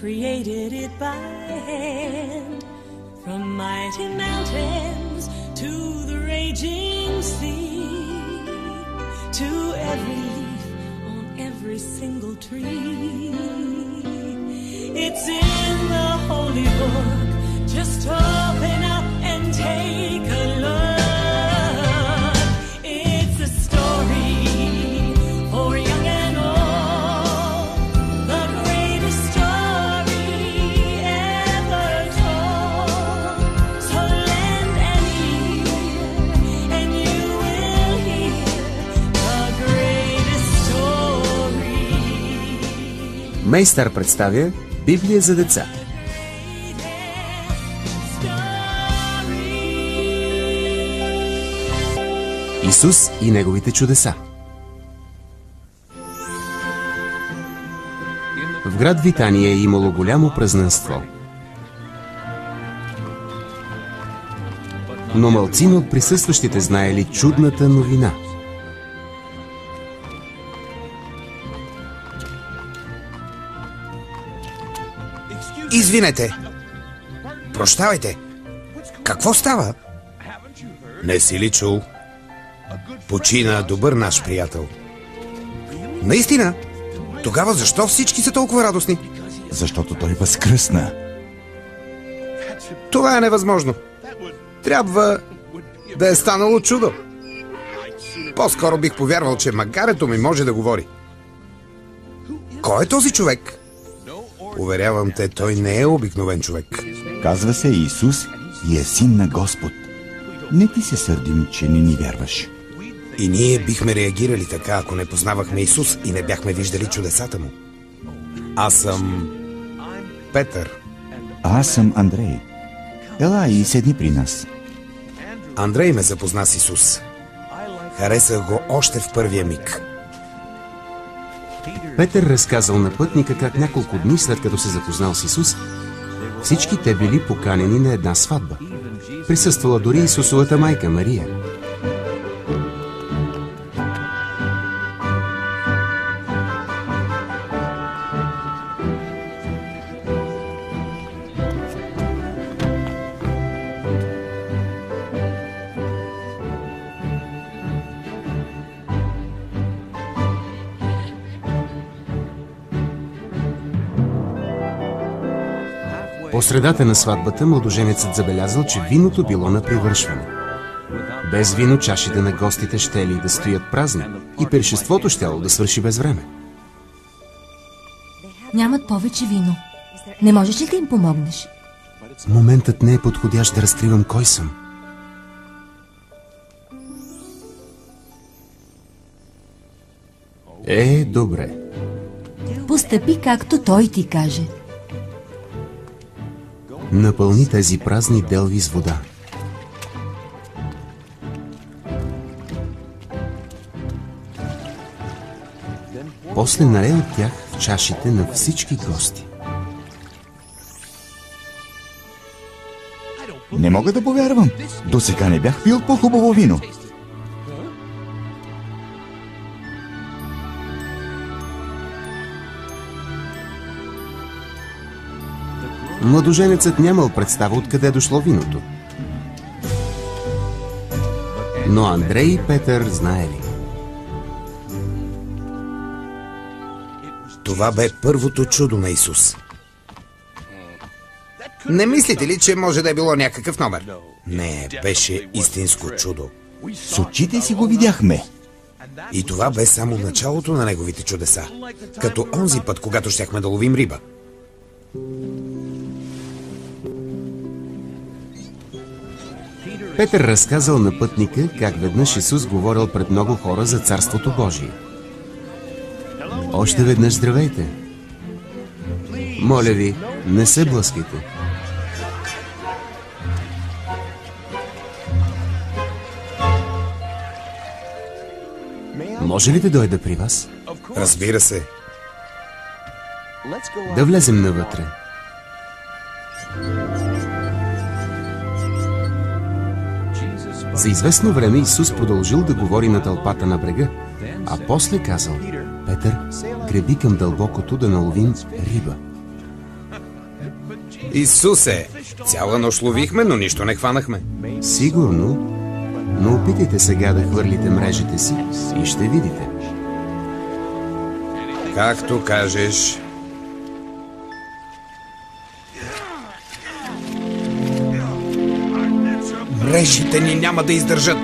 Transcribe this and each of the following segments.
created it by hand. From mighty mountains to the raging sea, to every leaf on every single tree. It's in the holy book. Just open up and take a look. It's a story for young and old, the greatest story ever told. So lend an ear and you will hear the greatest story. Мейстър представя Библия за деца. Исус и неговите чудеса. В град Витания е имало голямо празненство. Но малцина от присъстващите знаели чудната новина. Извинете! Прощавайте! Какво става? Не си ли чул? Почина добър наш приятел. Наистина? Тогава защо всички са толкова радостни? Защото той възкръсна. Това е невъзможно. Трябва да е станало чудо. По-скоро бих повярвал, че магарето ми може да говори. Кой е този човек? Уверявам те, той не е обикновен човек. Казва се Исус и е син на Господ. Не ти се сърдим, че не ни вярваш. И ние бихме реагирали така, ако не познавахме Исус и не бяхме виждали чудесата му. Аз съм Петър. Аз съм Андрей. Ела и седни при нас. Андрей ме запозна с Исус. Харесах го още в първия миг. Петър разказал на пътника как няколко дни след като се запознал с Исус, всички те били поканени на една сватба. Присъствала дори Исусовата майка Мария. По средата на сватбата младоженецът забелязал, че виното било на привършване. Без вино чашите на гостите щели да стоят празни и пиршеството щяло да свърши без време. Нямат повече вино. Не можеш ли да им помогнеш? Моментът не е подходящ да разкривам кой съм. Добре. Постъпи както той ти каже. Напълни тези празни делви с вода. После налей от тях в чашите на всички гости. Не мога да повярвам. До сега не бях пил по-хубаво вино. Младоженецът нямал представа откъде дошло виното. Но Андрей и Петър знаели. Това бе първото чудо на Исус. Не мислите ли, че може да е било някакъв номер? Не, беше истинско чудо. С очите си го видяхме. И това бе само началото на неговите чудеса. Като онзи път, когато щяхме да ловим риба. Петър разказал на пътника как веднъж Исус говорил пред много хора за Царството Божие. Още веднъж здравейте. Моля ви, не се блъскайте. Може ли да дойда при вас? Разбира се. Да влезем навътре. За известно време Исус продължил да говори на тълпата на брега, а после казал: Петър, греби към дълбокото да наловим риба. Исусе, цяла нощ ловихме, но нищо не хванахме. Сигурно, но опитайте сега да хвърлите мрежите си и ще видите. Както кажеш. Мрежите ни няма да издържат.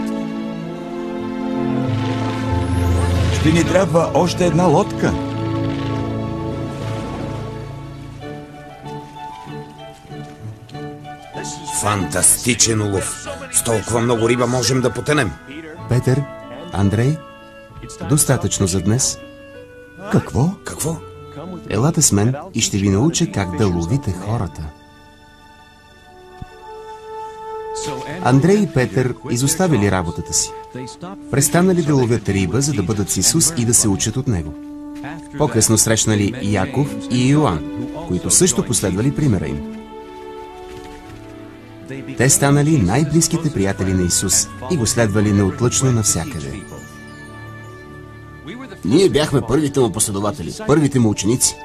Ще ни трябва още една лодка. Фантастичен улов. С толкова много риба можем да потънем. Петър, Андрей, достатъчно за днес. Какво? Какво? Елате с мен и ще ви науча как да ловите хората. Андрей и Петър изоставили работата си. Престанали да ловят риба, за да бъдат с Исус и да се учат от Него. По-късно срещнали Яков и Йоан, които също последвали примера им. Те станали най-близките приятели на Исус и го следвали неотлъчно навсякъде. Ние бяхме първите му последователи, първите му ученици.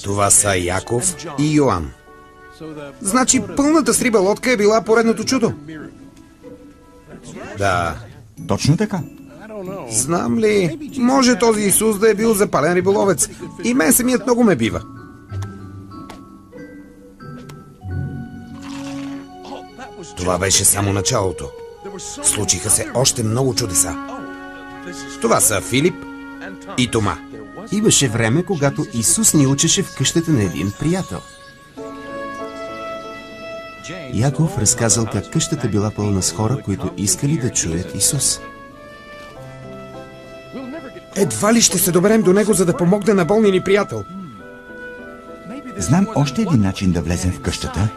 Това са Яков и Йоан. Значи пълната с риба лодка е била поредното чудо. Да. Точно така. Знам ли, може този Исус да е бил запален риболовец. И мен самият много ме бива. Това беше само началото. Случиха се още много чудеса. Това са Филип и Тома. Имаше време, когато Исус ни учеше в къщата на един приятел. Яков разказал как къщата била пълна с хора, които искали да чуят Исус. Едва ли ще се доберем до него, за да помогне на болния ни приятел. Знам още един начин да влезем в къщата.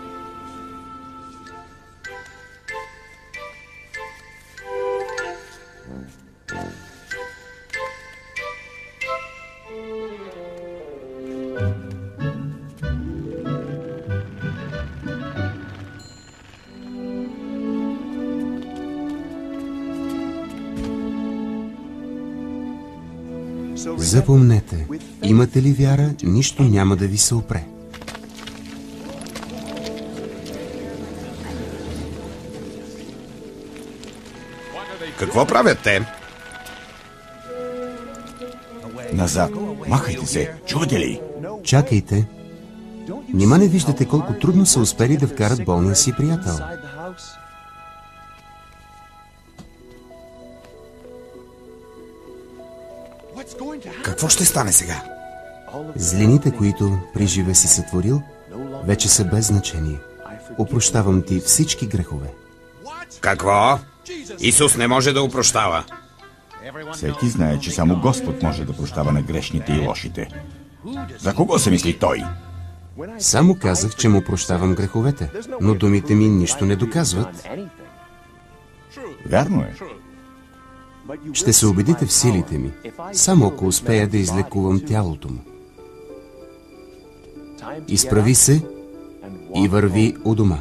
Запомнете, имате ли вяра, нищо няма да ви се опре. Какво правят те? Назад. Махайте се. Чувате ли? Чакайте. Нима не виждате колко трудно са успели да вкарат болния си приятел? Какво ще стане сега? Злините, които приживе си сътворил, вече са без значение. Опрощавам ти всички грехове. Какво? Исус не може да опрощава. Всеки знае, че само Господ може да прощава на грешните и лошите. За кого се мисли той? Само казах, че му прощавам греховете, но думите ми нищо не доказват. Вярно е. Ще се убедите в силите ми, само ако успея да излекувам тялото му. Изправи се и върви у дома.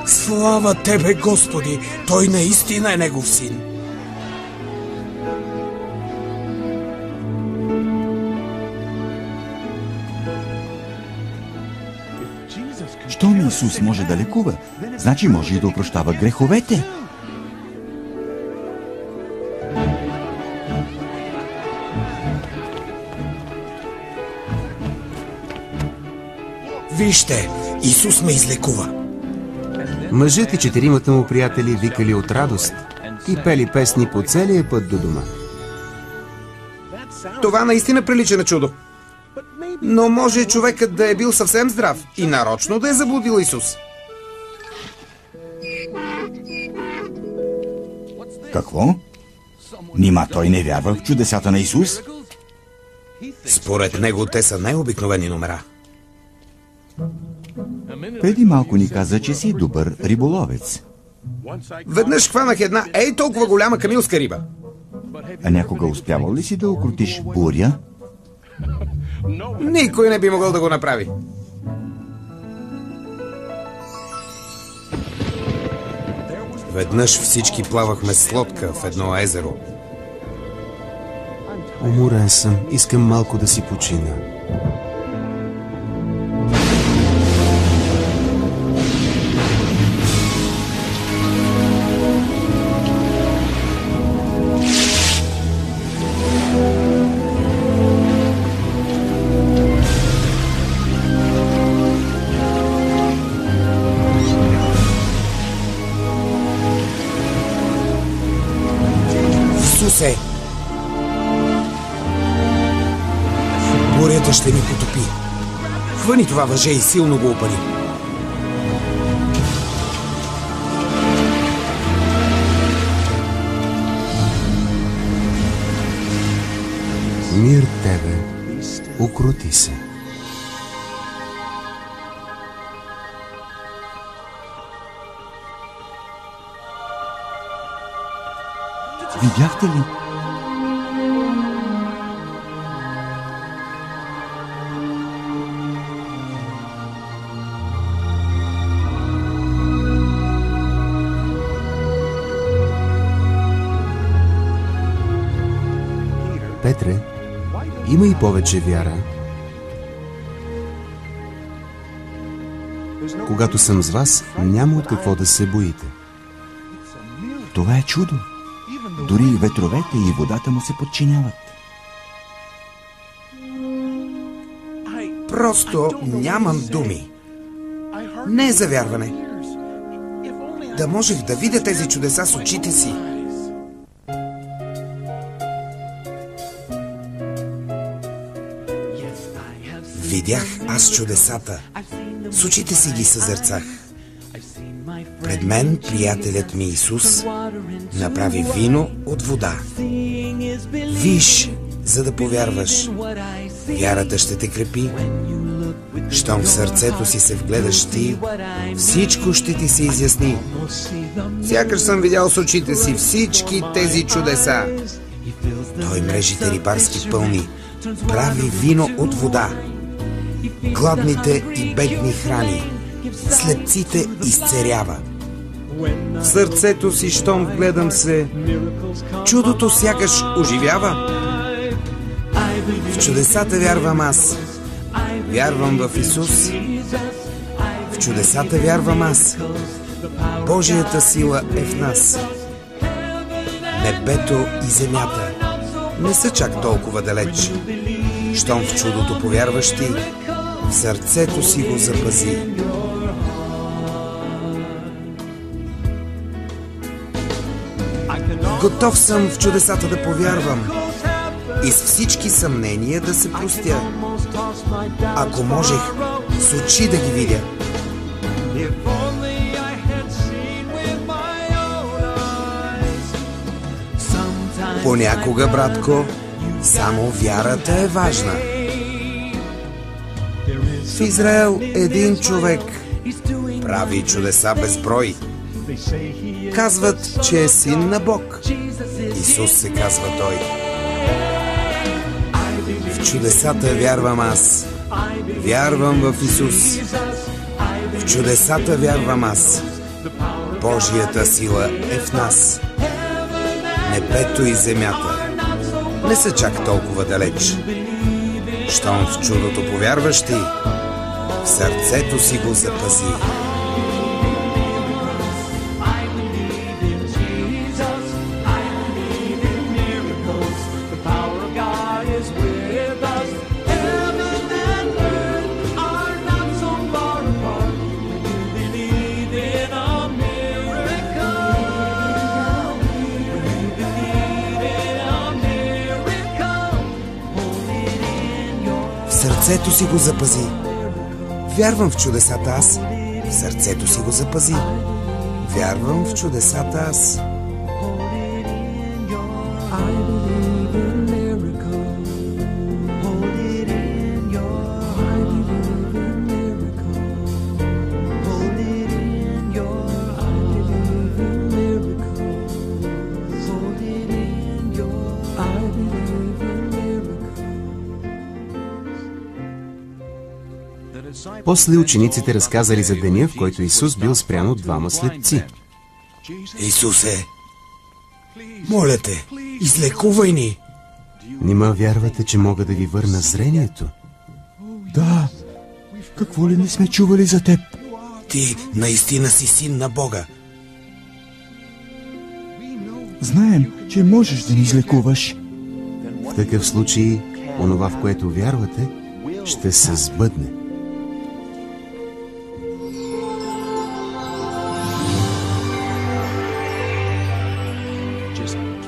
Слава Тебе, Господи! Той наистина е Негов син. Щом Исус може да лекува, значи може и да опрощава греховете. Вижте, Исус ме излекува. Мъжът и четиримата му приятели викали от радост и пели песни по целия път до дома. Това наистина прилича на чудо. Но може човекът да е бил съвсем здрав и нарочно да е заблудил Исус. Какво? Нима той не вярва в чудесата на Исус? Според него те са най-обикновени номера. Преди малко ни каза, че си добър риболовец. Веднъж хванах една толкова голяма камилска риба. А някога успявал ли си да укротиш буря? Никой не би могъл да го направи. Веднъж всички плавахме с лодка в едно езеро. Уморен съм. Искам малко да си почина. Исусе! Бурята ще ни потопи. Хвани това въже и силно го опари. Мир тебе, укрути се. Видяхте ли? Петре, има и повече вяра. Когато съм с вас, няма от какво да се боите. Това е чудо. Дори и ветровете и водата му се подчиняват. Просто нямам думи. Не е за вярване. Да можех да видя тези чудеса с очите си. Видях аз чудесата. С очите си ги съзерцах. Пред мен приятелят ми Исус направи вино от вода. Виж, за да повярваш. Вярата ще те крепи. Щом в сърцето си се вгледаш ти, всичко ще ти се изясни. Сякаш съм видял с очите си всички тези чудеса. Той мрежите рибарски пълни, прави вино от вода. Гладните и бедни храни, слепците изцерява. В сърцето си, щом вгледам се, чудото сякаш оживява. В чудесата вярвам аз. Вярвам в Исус. В чудесата вярвам аз. Божията сила е в нас. Небето и земята не са чак толкова далеч. Щом в чудото повярваш ти, в сърцето си го запази. Готов съм в чудесата да повярвам и с всички съмнения да се простя. Ако можех с очи да ги видя. Понякога, братко, само вярата е важна. В Израел един човек прави чудеса безброй. Казват, че е син на Бог. Исус се казва той. В чудесата вярвам аз. Вярвам в Исус. В чудесата вярвам аз. Божията сила е в нас. Небето и земята не са чак толкова далеч. Щом в чудото повярваш ти, в сърцето си го запази. В сърцето си го запази. Вярвам в чудесата аз. В сърцето си го запази. Вярвам в чудесата аз. После учениците разказали за деня, в който Исус бил спрян от двама слепци. Исусе, моля те, излекувай ни! Нима вярвате, че мога да ви върна зрението? Да, какво ли не сме чували за теб? Ти наистина си син на Бога. Знаем, че можеш да ни излекуваш. В такъв случай, онова, в което вярвате, ще се сбъдне.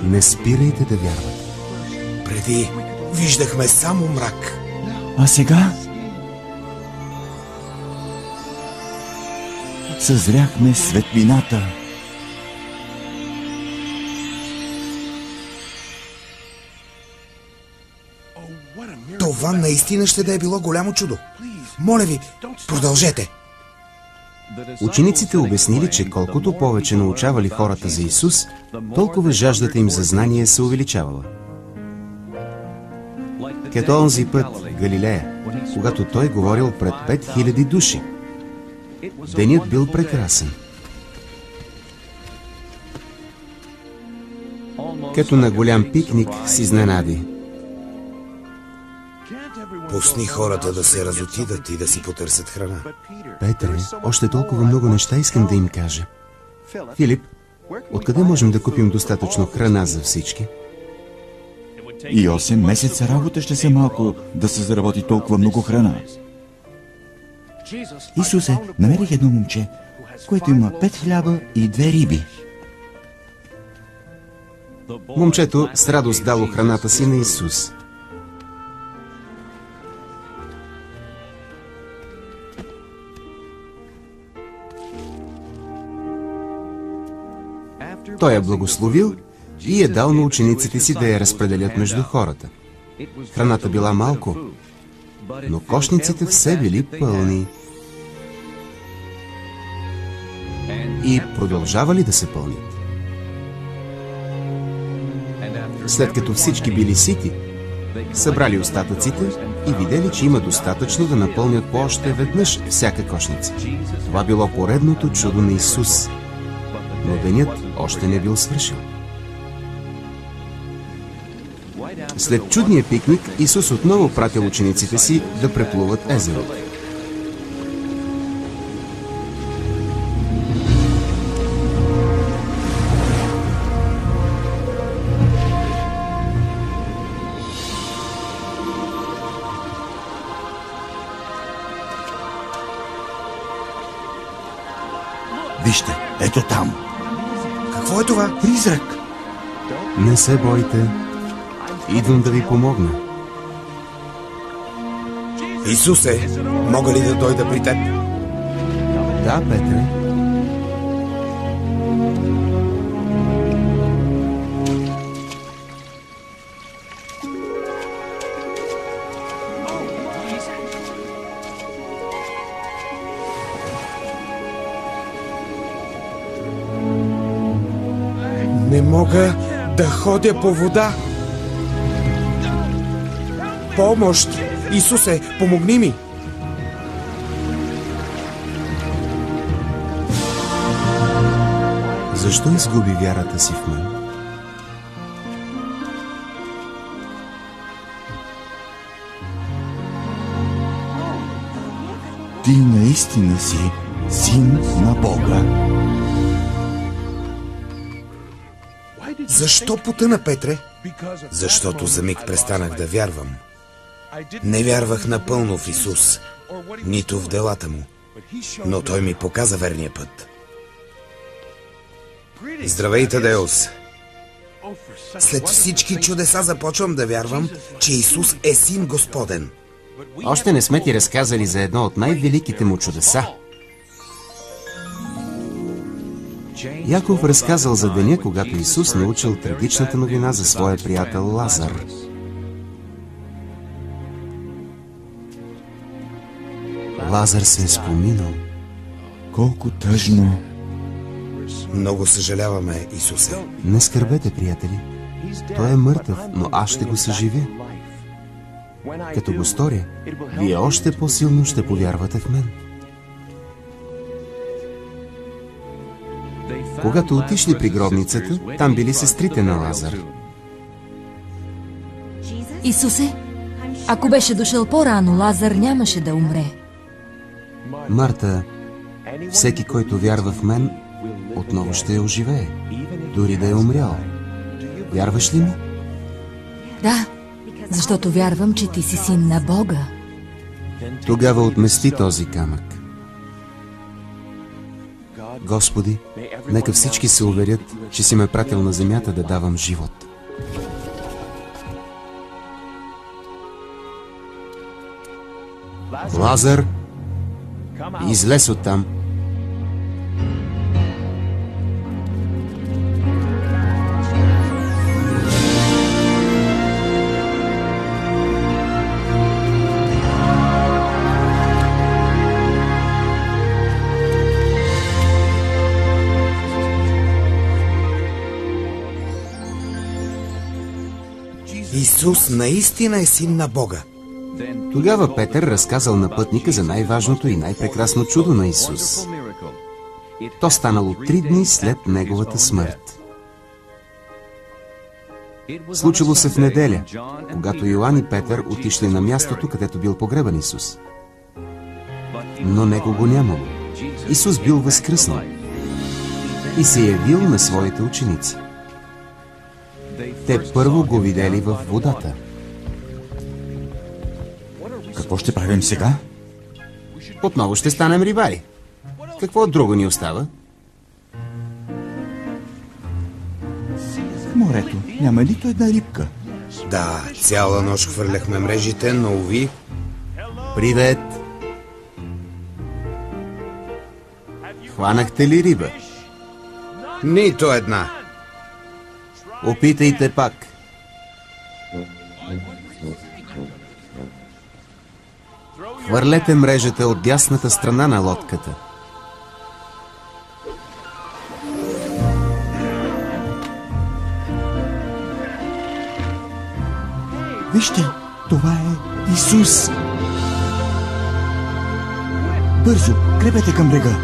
Не спирайте да вярвате. Преди виждахме само мрак. А сега съзряхме светлината. Това наистина ще да е било голямо чудо. Моля ви, продължете. Учениците обяснили, че колкото повече научавали хората за Исус, толкова жаждата им за знание се увеличавала. Като онзи път в Галилея, когато той говорил пред 5000 души. Денят бил прекрасен. Като на голям пикник с изненади. Пусни хората да се разотидат и да си потърсят храна. Петре, още толкова много неща искам да им кажа. Филип, откъде можем да купим достатъчно храна за всички? И 8 месеца работа ще се малко да се заработи толкова много храна. Исусе, намерих едно момче, което има 5 хляба и 2 риби. Момчето с радост дало храната си на Исус. Той я благословил и е дал на учениците си да я разпределят между хората. Храната била малко, но кошниците все били пълни. И продължавали да се пълнят. След като всички били сити, събрали остатъците и видели, че има достатъчно да напълнят по още веднъж всяка кошница. Това било поредното чудо на Исус. Но денят още не бил свършил. След чудния пикник, Исус отново пратил учениците си да преплуват езерото. Вижте, ето там. Какво е това? Призрак. Не се бойте. Идвам да ви помогна. Исусе, мога ли да дойда при теб? Да, Петре. Не мога да ходя по вода. Помощ! Исусе, помогни ми! Защо изгуби вярата си в мен? Ти наистина си син на Бога. Защо потъна, Петре? Защото за миг престанах да вярвам. Не вярвах напълно в Исус, нито в делата му, но Той ми показа верния път. Здравейте, Деус! След всички чудеса започвам да вярвам, че Исус е Син Господен. Още не сме ти разказали за едно от най-великите му чудеса. Яков разказал за деня, когато Исус научил трагичната новина за своя приятел Лазар. Лазар се е споминал. Колко тъжно. Много съжаляваме, Исусе. Не скърбете, приятели. Той е мъртъв, но аз ще го съживя. Като го сторя, вие още по-силно ще повярвате в мен. Когато отишли при гробницата, там били сестрите на Лазар. Исусе, ако беше дошъл по-рано, Лазар нямаше да умре. Марта, всеки, който вярва в мен, отново ще я оживее, дори да е умрял. Вярваш ли ми? Да, защото вярвам, че ти си син на Бога. Тогава отмести този камък. Господи, нека всички се уверят, че си ме пратил на земята да давам живот. Лазар, излез оттам. Исус наистина е син на Бога. Тогава Петър разказал на пътника за най-важното и най-прекрасно чудо на Исус. То станало 3 дни след неговата смърт. Случило се в неделя, когато Йоан и Петър отишли на мястото, където бил погребан Исус. Но него го нямало. Исус бил възкръснал и се явил на своите ученици. Те първо го видели в водата. Какво ще правим сега? Отново ще станем рибари. Какво друго ни остава? В морето няма нито една рибка. Да, цяла нощ хвърляхме мрежите, но уви... Привет! Хванахте ли риба? Нито една. Опитайте пак. Хвърлете мрежата от дясната страна на лодката. Вижте, това е Исус. Бързо, гребете към брега.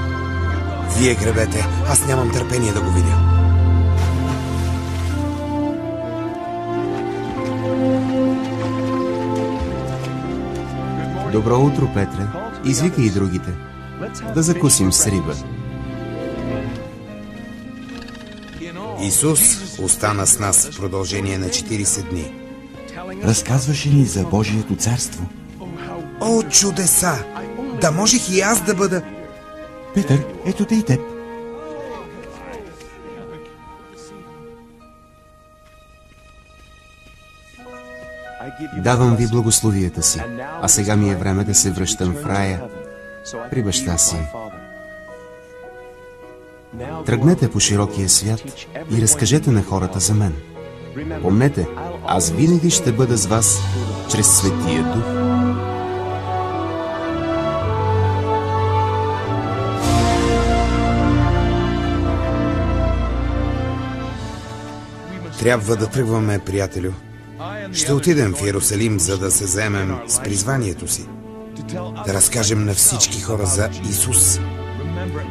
Вие гребете, аз нямам търпение да го видя. Добро утро, Петре. Извикай и другите. Да закусим с риба. Исус остана с нас в продължение на 40 дни. Разказваше ни за Божието царство. О, чудеса! Да можех и аз да бъда... Петър, ето те и теб. Давам ви благословията си, а сега ми е време да се връщам в рая при баща си. Тръгнете по широкия свят и разкажете на хората за мен. Помнете, аз винаги ще бъда с вас чрез Светия Дух. Трябва да тръгваме, приятелю. Ще отидем в Йерусалим, за да се заемем с призванието си. Да разкажем на всички хора за Исус.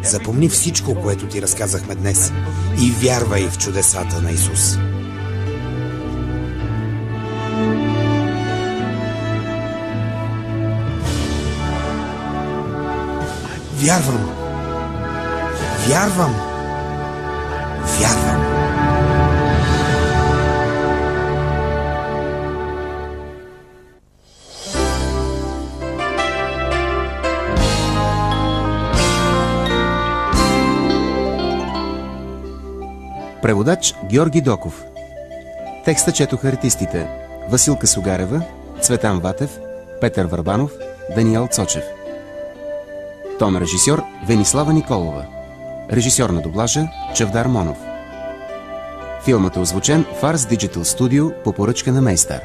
Запомни всичко, което ти разказахме днес. И вярвай в чудесата на Исус. Вярвам. Вярвам. Вярвам. Преводач Георги Доков. Текста четоха артистите Василка Сугарева, Цветан Ватев, Петър Върбанов, Даниел Цочев. Тон режисьор Венислава Николова. Режисьор на дублажа Чавдар Монов. Филмът е озвучен в Ars Digital Studio по поръчка на Мейстар.